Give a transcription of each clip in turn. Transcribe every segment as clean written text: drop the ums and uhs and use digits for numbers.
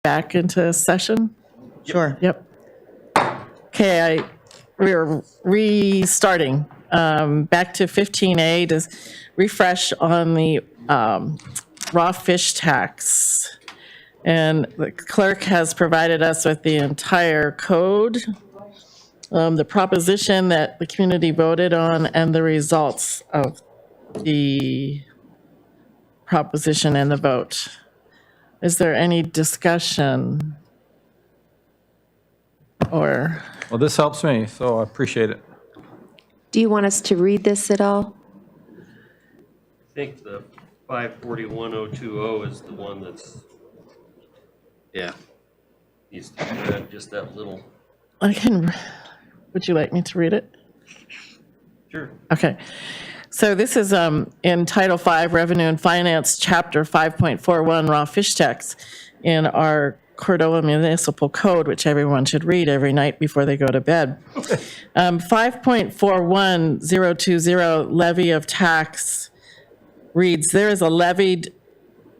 back into session? Sure. Yep. Okay, we're restarting. Back to 15A to refresh on the raw fish tax. And the clerk has provided us with the entire code, the proposition that the community voted on, and the results of the proposition and the vote. Is there any discussion? Or, Well, this helps me, so I appreciate it. Do you want us to read this at all? I think the 541020 is the one that's, yeah, needs to be read, just that little. would you like me to read it? Sure. Okay. So this is in Title V, Revenue and Finance, Chapter 5.41, Raw Fish Tax, in our Cordova Municipal Code, which everyone should read every night before they go to bed. 5.41020, levy of tax, reads, there is levied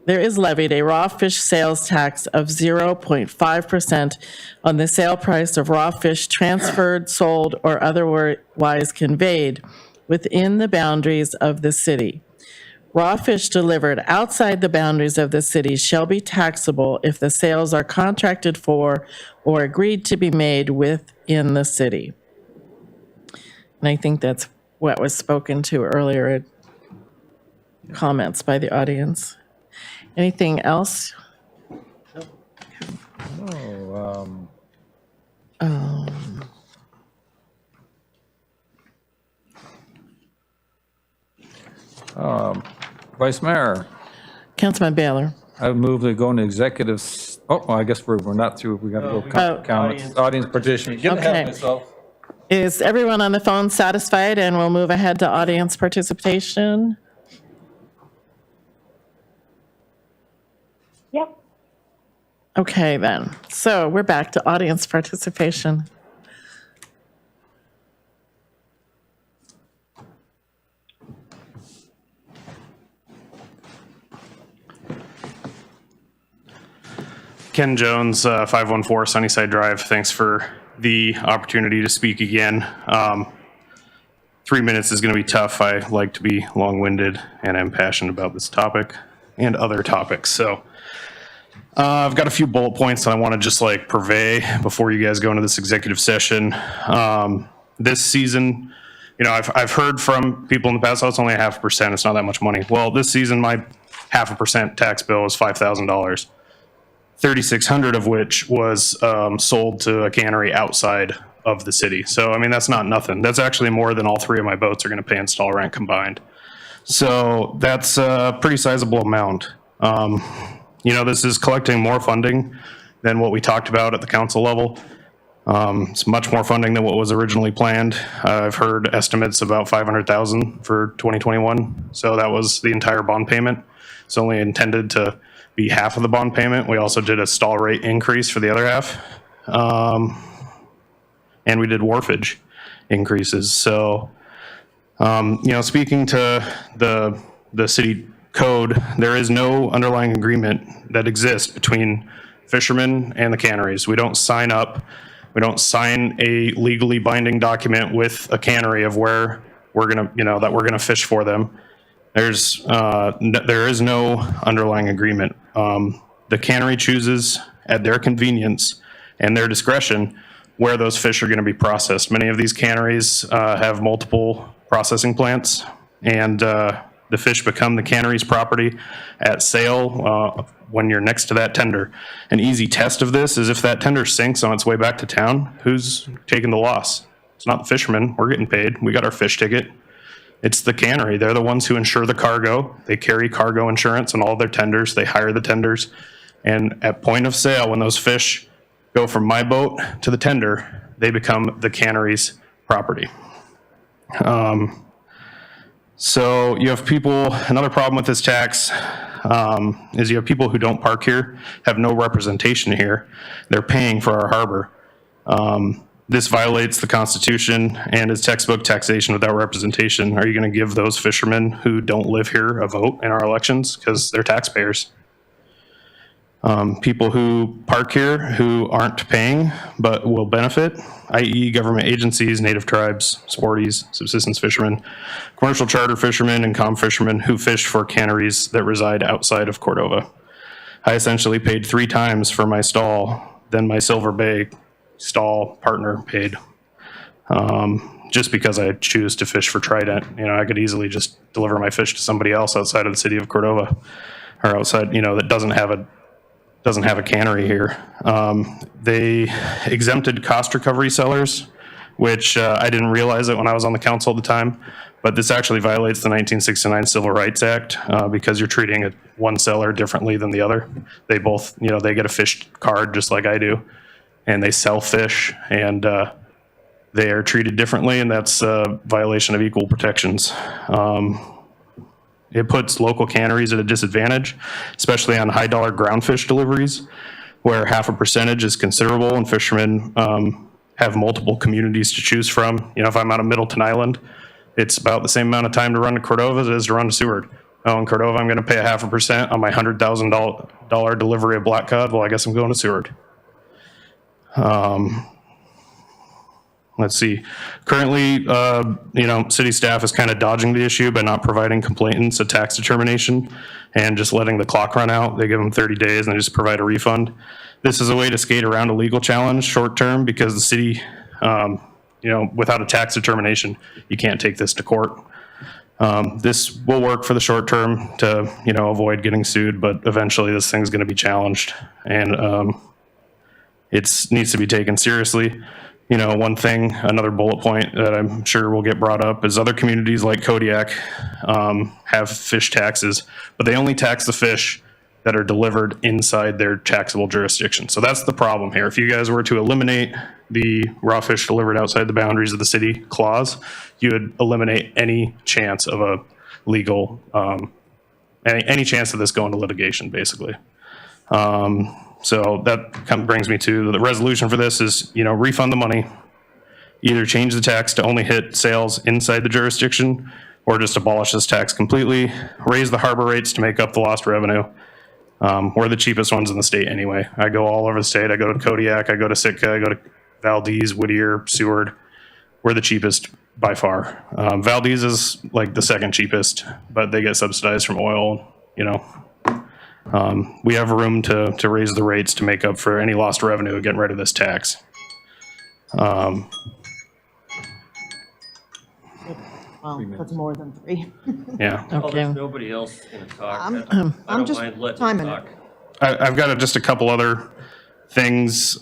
a raw fish sales tax of 0.5% on the sale price of raw fish transferred, sold, or otherwise conveyed within the boundaries of the city. Raw fish delivered outside the boundaries of the city shall be taxable if the sales are contracted for or agreed to be made within the city. And I think that's what was spoken to earlier in comments by the audience. Anything else? Vice Mayor, Councilman Baylor. I move to go into executive, I guess we're not through, we got to go comments, audience participation. Get ahead Okay. of myself. Is everyone on the phone satisfied, and we'll move ahead to audience participation? Yep. Okay, then. So we're back to audience participation. Ken Jones, 514 Sunnyside Drive. Thanks for the opportunity to speak again. 3 minutes is going to be tough. I like to be long-winded, and I'm passionate about this topic and other topics. So I've got a few bullet points that I want to just purvey before you guys go into this executive session. This season, I've heard from people in the past, oh, it's only 0.5%. It's not that much money. Well, this season, my 0.5% tax bill is $5,000. 3,600 of which was sold to a cannery outside of the city. So, I mean, that's not nothing. That's actually more than all three of my boats are going to pay install rent combined. So that's a pretty sizable amount. This is collecting more funding than what we talked about at the council level. It's much more funding than what was originally planned. I've heard estimates about $500,000 for 2021. So that was the entire bond payment. It's only intended to be half of the bond payment. We also did a stall rate increase for the other half. And we did wharfage increases. So, speaking to the city code, there is no underlying agreement that exists between fishermen and the canneries. We don't sign up. We don't sign a legally binding document with a cannery of where we're gonna, that we're gonna fish for them. There is no underlying agreement. The cannery chooses at their convenience and their discretion where those fish are going to be processed. Many of these canneries have multiple processing plants, and the fish become the cannery's property at sale when you're next to that tender. An easy test of this is if that tender sinks on its way back to town, who's taking the loss? It's not the fishermen. We're getting paid. We got our fish ticket. It's the cannery. They're the ones who insure the cargo. They carry cargo insurance on all their tenders. They hire the tenders. And at point of sale, when those fish go from my boat to the tender, they become the cannery's property. So you have people, another problem with this tax is you have people who don't park here, have no representation here. They're paying for our harbor. This violates the Constitution and is textbook taxation without representation. Are you going to give those fishermen who don't live here a vote in our elections because they're taxpayers? People who park here who aren't paying but will benefit, i.e. government agencies, native tribes, sporties, subsistence fishermen, commercial charter fishermen, and comm fishermen who fish for canneries that reside outside of Cordova. I essentially paid 3 times for my stall than my Silver Bay stall partner paid. Just because I choose to fish for Trident. You know, I could easily just deliver my fish to somebody else outside of the city of Cordova, or outside, you know, that doesn't have a cannery here. They exempted cost recovery sellers, which I didn't realize it when I was on the council at the time, but this actually violates the 1969 Civil Rights Act because you're treating one seller differently than the other. They both, you know, they get a fish card just like I do, and they sell fish, and they are treated differently, and that's a violation of equal protections. It puts local canneries at a disadvantage, especially on high dollar ground fish deliveries, where half a percentage is considerable, and fishermen have multiple communities to choose from. You know, if I'm out of Middleton Island, it's about the same amount of time to run to Cordova as it is to run to Seward. Oh, in Cordova, I'm going to pay a 0.5% on my $100,000 delivery of black cod. Well, I guess I'm going to Seward. Let's see. Currently, you know, city staff is kind of dodging the issue by not providing complainants a tax determination and just letting the clock run out. They give them 30 days and they just provide a refund. This is a way to skate around a legal challenge short term because the city, you know, without a tax determination, you can't take this to court. This will work for the short term to, you know, avoid getting sued, but eventually this thing's going to be challenged, and it needs to be taken seriously. You know, one thing, another bullet point that I'm sure will get brought up is other communities like Kodiak have fish taxes, but they only tax the fish that are delivered inside their taxable jurisdiction. So that's the problem here. If you guys were to eliminate the raw fish delivered outside the boundaries of the city clause, you would eliminate any chance of a legal, any chance of this going to litigation, basically. So that kind of brings me to the resolution for this is, you know, refund the money, either change the tax to only hit sales inside the jurisdiction, or just abolish this tax completely, raise the harbor rates to make up the lost revenue. We're the cheapest ones in the state anyway. I go all over the state. I go to Kodiak, I go to Sitka, I go to Valdez, Whittier, Seward. We're the cheapest by far. Valdez is like the second cheapest, but they get subsidized from oil, you know. We have room to raise the rates to make up for any lost revenue of getting rid of this tax. Well, that's more than 3. Yeah. Oh, Okay. there's nobody else going to talk. I'm I don't just mind letting timing them it. talk. I've got just a couple other things,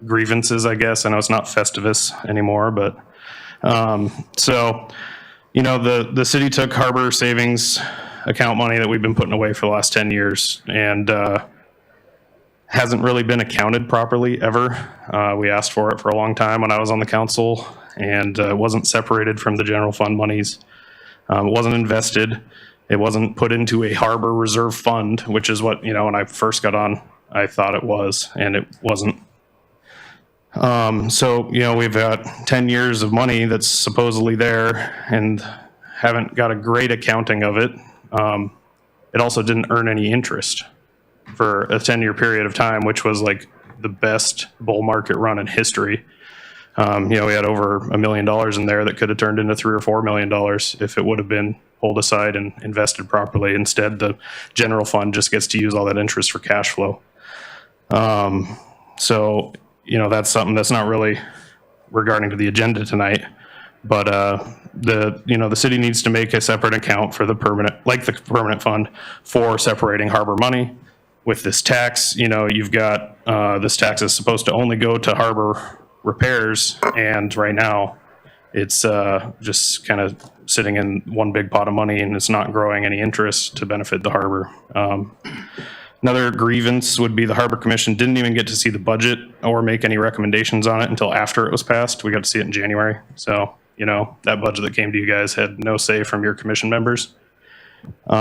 grievances, I guess. I know it's not Festivus anymore, but so, you know, the city took harbor savings account money that we've been putting away for the last 10 years and hasn't really been accounted properly ever. We asked for it for a long time when I was on the council, and it wasn't separated from the general fund monies. It wasn't invested. It wasn't put into a harbor reserve fund, which is what, you know, when I first got on, I thought it was, and it wasn't. So, you know, we've got 10 years of money that's supposedly there and haven't got a great accounting of it. It also didn't earn any interest for a 10-year period of time, which was like the best bull market run in history. You know, we had over $1 million in there that could have turned into $3 or $4 million if it would have been pulled aside and invested properly. Instead, the general fund just gets to use all that interest for cash flow. So, you know, that's something that's not really regarding to the agenda tonight. But the city needs to make a separate account for the permanent fund for separating harbor money. With this tax, you know, you've got this tax is supposed to only go to harbor repairs, and right now it's just kind of sitting in one big pot of money, and it's not growing any interest to benefit the harbor. Another grievance would be the Harbor Commission didn't even get to see the budget or make any recommendations on it until after it was passed. We got to see it in January. So, you know, that budget that came to you guys had no say from your commission members. And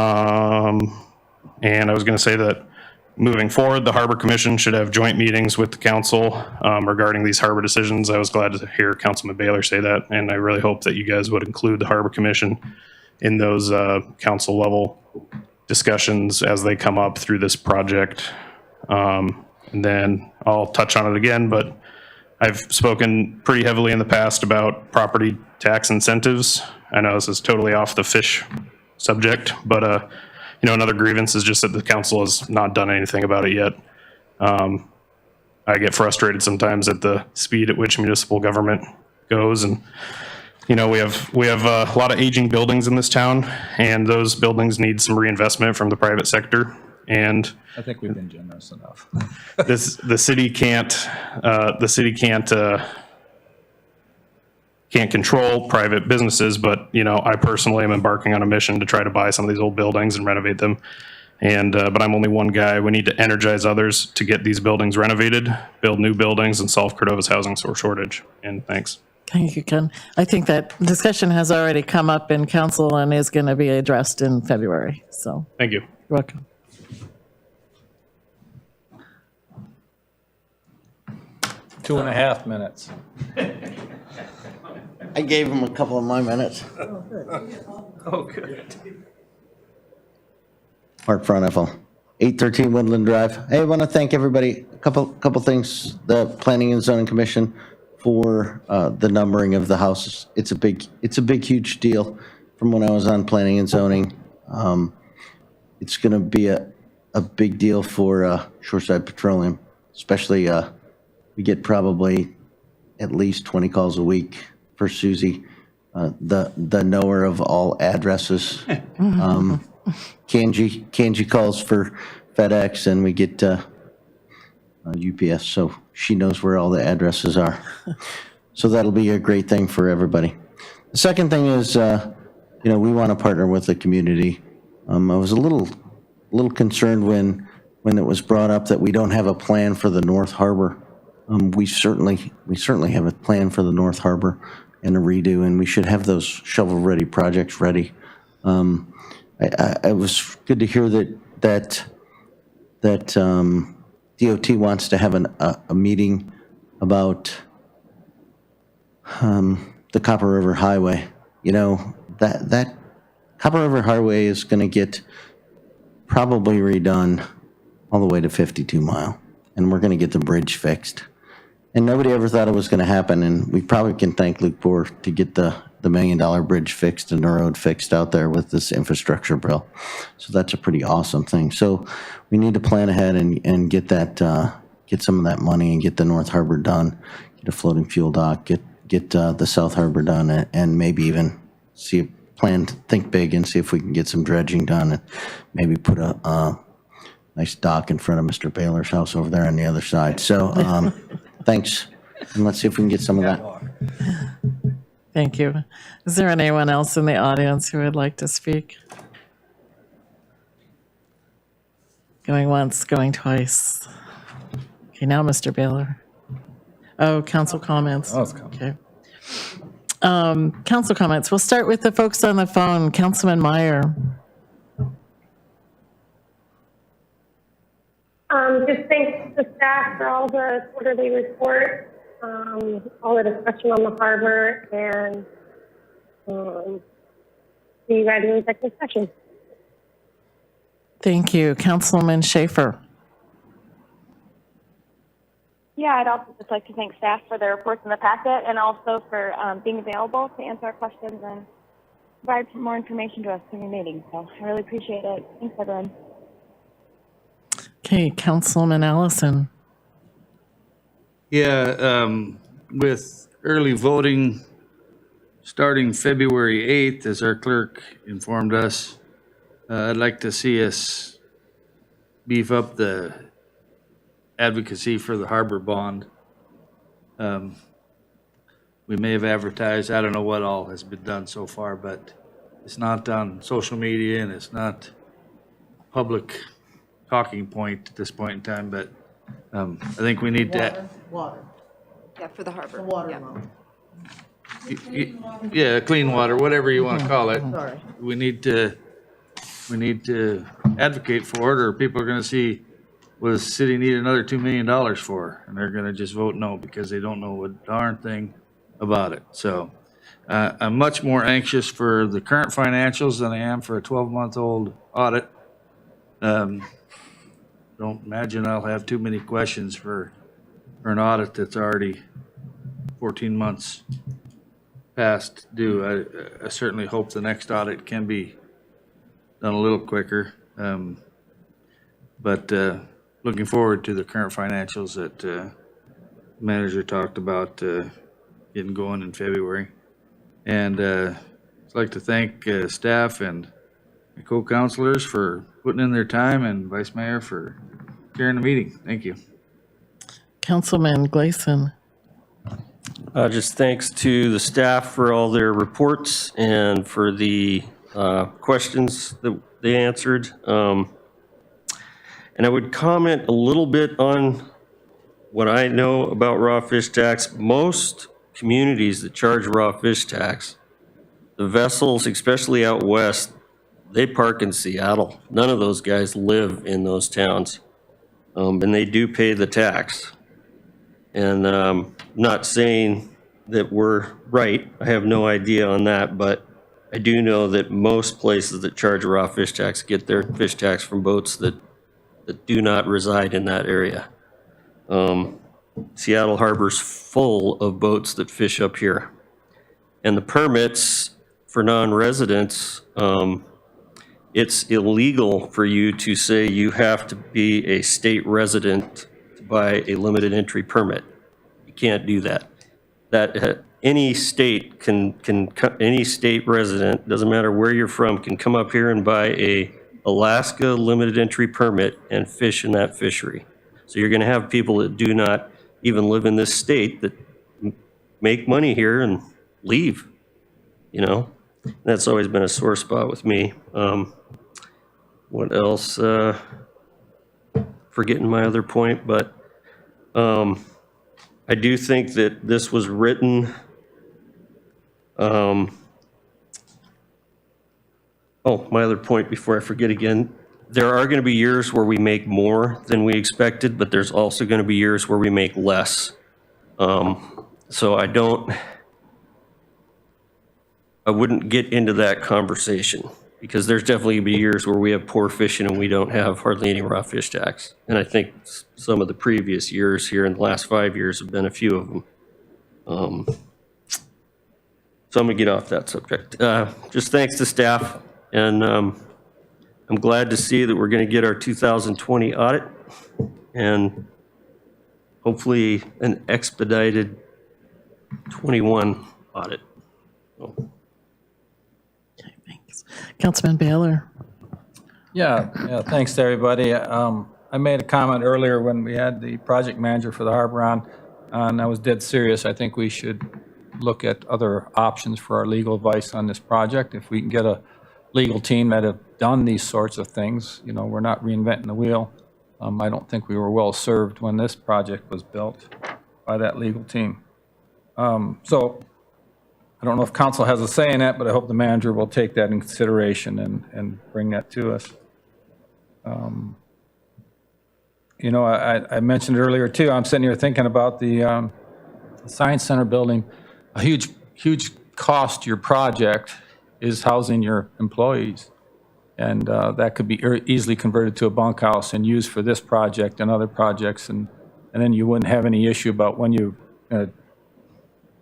I was going to say that moving forward, the Harbor Commission should have joint meetings with the council regarding these harbor decisions. I was glad to hear Councilman Baylor say that, and I really hope that you guys would include the Harbor Commission in those council level discussions as they come up through this project. And then I'll touch on it again, but I've spoken pretty heavily in the past about property tax incentives. I know this is totally off the fish subject, but another grievance is just that the council has not done anything about it yet. I get frustrated sometimes at the speed at which municipal government goes, and we have a lot of aging buildings in this town, and those buildings need some reinvestment from the private sector. And I think we've been generous enough. the city can't control private businesses, but I personally am embarking on a mission to try to buy some of these old buildings and renovate them. And but I'm only one guy. We need to energize others to get these buildings renovated, build new buildings, and solve Cordova's housing shortage. And thanks. Thank you, Ken. I think that discussion has already come up in council and is going to be addressed in February. So Thank you. you're welcome. Two and a half minutes. I gave him a couple of my minutes. Oh, good. Mark Froneffel, 813 Woodland Drive. Hey, I want to thank everybody. A couple things. The Planning and Zoning Commission for the numbering of the houses. It's a big, huge deal. From when I was on Planning and Zoning, it's going to be a big deal for Shoreside Petroleum, especially. We get probably at least 20 calls a week for Susie, the knower of all addresses. Kanji calls for FedEx, and we get UPS, so she knows where all the addresses are. So that'll be a great thing for everybody. The second thing is, we want to partner with the community. I was a little concerned when it was brought up that we don't have a plan for the North Harbor. We certainly have a plan for the North Harbor and a redo, and we should have those shovel-ready projects ready. It was good to hear that DOT wants to have a meeting about the Copper River Highway. That Copper River Highway is going to get probably redone all the way to 52 Mile, and we're going to get the bridge fixed. And nobody ever thought it was going to happen, and we probably can thank Luke Bohr to get the $1 million bridge fixed and the road fixed out there with this infrastructure bill. So that's a pretty awesome thing. So we need to plan ahead and get some of that money and get the North Harbor done, get a floating fuel dock, get the South Harbor done, and maybe even think big and see if we can get some dredging done and maybe put a nice dock in front of Mr. Baylor's house over there on the other side. So thanks, and let's see if we can get some of that. Thank you. Is there anyone else in the audience who would like to speak? Going once, going twice. Okay, now Mr. Baylor. Oh, council comments. Oh, it's coming. Okay. Council comments. We'll start with the folks on the phone. Councilman Meyer. Just thanks to staff for all the quarterly reports, all the discussion on the harbor, and see you guys in the executive session. Thank you. Councilman Schaefer. Yeah, I'd also just like to thank staff for their reports in the packet and also for being available to answer our questions and provide some more information to us in your meeting. So I really appreciate it. Thanks, everyone. Okay, Councilman Allison. Yeah, with early voting starting February 8th, as our clerk informed us, I'd like to see us beef up the advocacy for the harbor bond. We may have advertised, I don't know what all has been done so far, but it's not on social media and it's not public talking point at this point in time, but I think we need to. Water. Yeah, for the harbor. The water Yeah. loan. Yeah, clean water, whatever you want to call it. Sorry. We need to advocate for it, or people are going to see, what does the city need another $2 million for? And they're going to just vote no because they don't know a darn thing about it. So I'm much more anxious for the current financials than I am for a 12-month-old audit. Don't imagine I'll have too many questions for an audit that's already 14 months past due. I certainly hope the next audit can be done a little quicker. But looking forward to the current financials that the manager talked about getting going in February. And I'd like to thank staff and my co-counselors for putting in their time, and Vice Mayor for chairing the meeting. Thank you. Councilman Gleason. Just thanks to the staff for all their reports and for the questions that they answered. And I would comment a little bit on what I know about raw fish tax. Most communities that charge raw fish tax, the vessels, especially out west, they park in Seattle. None of those guys live in those towns, and they do pay the tax. And not saying that we're right. I have no idea on that, but I do know that most places that charge a raw fish tax get their fish tax from boats that do not reside in that area. Seattle Harbor's full of boats that fish up here. And the permits for non-residents, it's illegal for you to say you have to be a state resident to buy a limited entry permit. You can't do that. That any state any state resident, doesn't matter where you're from, can come up here and buy a Alaska limited entry permit and fish in that fishery. So you're going to have people that do not even live in this state that make money here and leave, you know. That's always been a sore spot with me. What else? Forgetting my other point, but I do think that this was written. Oh, my other point before I forget again. There are going to be years where we make more than we expected, but there's also going to be years where we make less. So I wouldn't get into that conversation, because there's definitely going to be years where we have poor fishing and we don't have hardly any raw fish tax. And I think some of the previous years here in the last 5 years have been a few of them. So I'm going to get off that subject. Just thanks to staff, and I'm glad to see that we're going to get our 2020 audit and hopefully an expedited 21 audit. So. Councilman Baylor. Yeah, thanks to everybody. I made a comment earlier when we had the project manager for the harbor on, and I was dead serious. I think we should look at other options for our legal advice on this project. If we can get a legal team that have done these sorts of things, you know, we're not reinventing the wheel. I don't think we were well served when this project was built by that legal team. So I don't know if council has a say in that, but I hope the manager will take that in consideration and bring that to us. You know, I mentioned earlier too, I'm sitting here thinking about the Science Center building. A huge cost to your project is housing your employees. And that could be easily converted to a bunkhouse and used for this project and other projects. And then you wouldn't have any issue about when you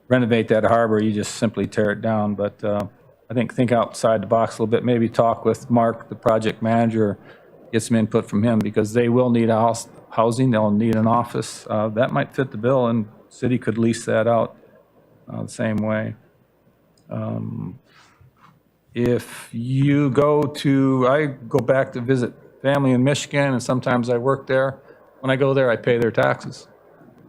renovate that harbor, you just simply tear it down. But I think outside the box a little bit, maybe talk with Mark, the project manager, get some input from him, because they will need housing, they'll need an office. That might fit the bill, and the city could lease that out the same way. If you I go back to visit family in Michigan, and sometimes I work there. When I go there, I pay their taxes.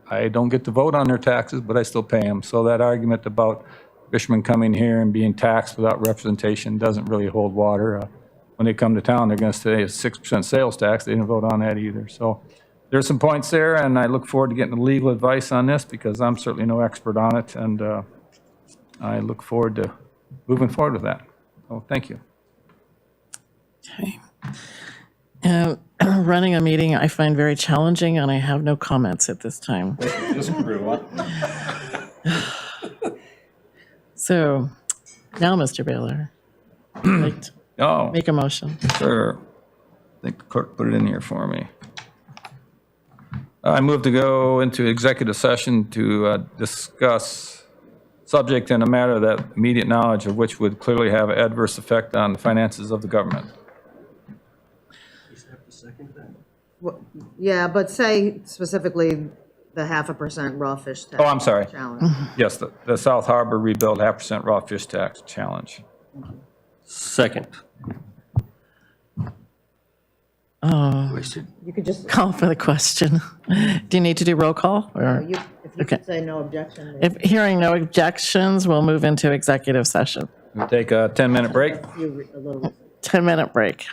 I don't get to vote on their taxes, but I still pay them. So that argument about fishermen coming here and being taxed without representation doesn't really hold water. When they come to town, they're going to say a 6% sales tax. They didn't vote on that either. So there's some points there, and I look forward to getting the legal advice on this, because I'm certainly no expert on it, and I look forward to moving forward with that. So thank you. Okay. Running a meeting I find very challenging, and I have no comments at this time. So now, Mr. Baylor, make a motion. Sure. think the clerk put it in here for me. I move to go into executive session to discuss subject in a matter that immediate knowledge of which would clearly have adverse effect on the finances of the government. Yeah, but say specifically the 0.5% raw fish tax. Oh, I'm sorry. Challenge. Yes, the South Harbor rebuild 0.5% raw fish tax challenge. Second. You could just, Call for the question. Do you need to do roll call? Or if you Okay. could say no objection. if hearing no objections, we'll move into executive session. We'll take a 10-minute break. A little. 10-minute break.